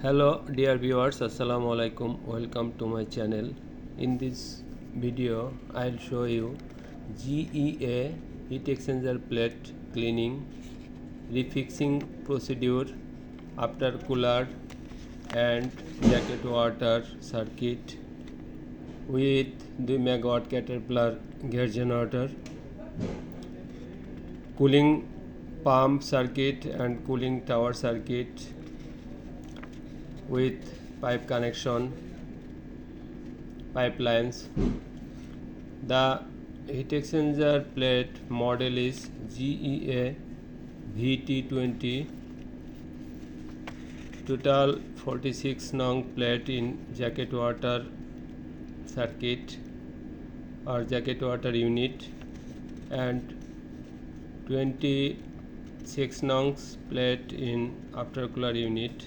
Hello dear viewers, assalamu alaikum. Welcome to my channel. In this video I'll show you GEA heat exchanger plate cleaning, refixing procedure after cooler and jacket water circuit with 2 megawatt Caterpillar gas generator, cooling pump circuit and cooling tower circuit with pipe connection, pipelines. The heat exchanger plate model is GEA VT20. Total 46 nong plate in jacket water circuit or jacket water unit and 26 nongs plate in aftercooler unit.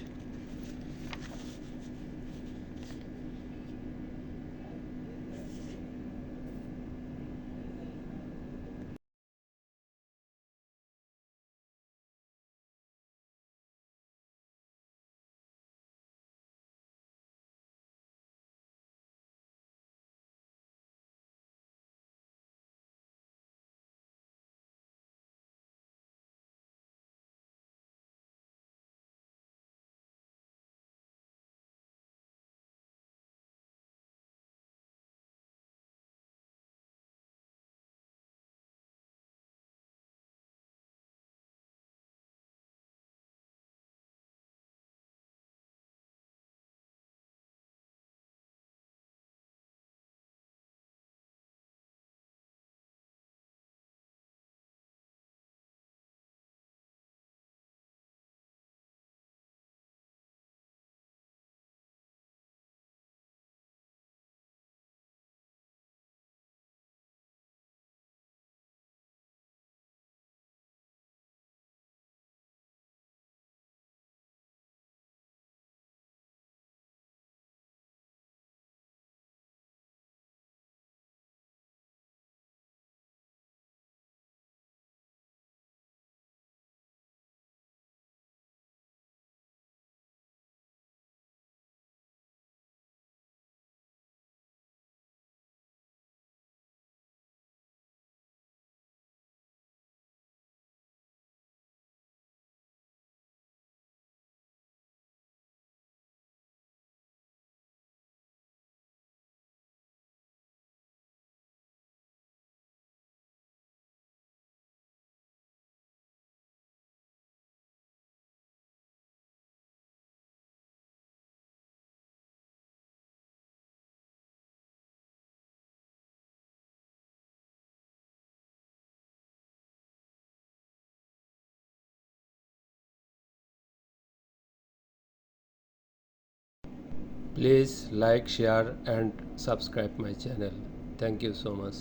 Please like, share and subscribe my channel. Thank you so much.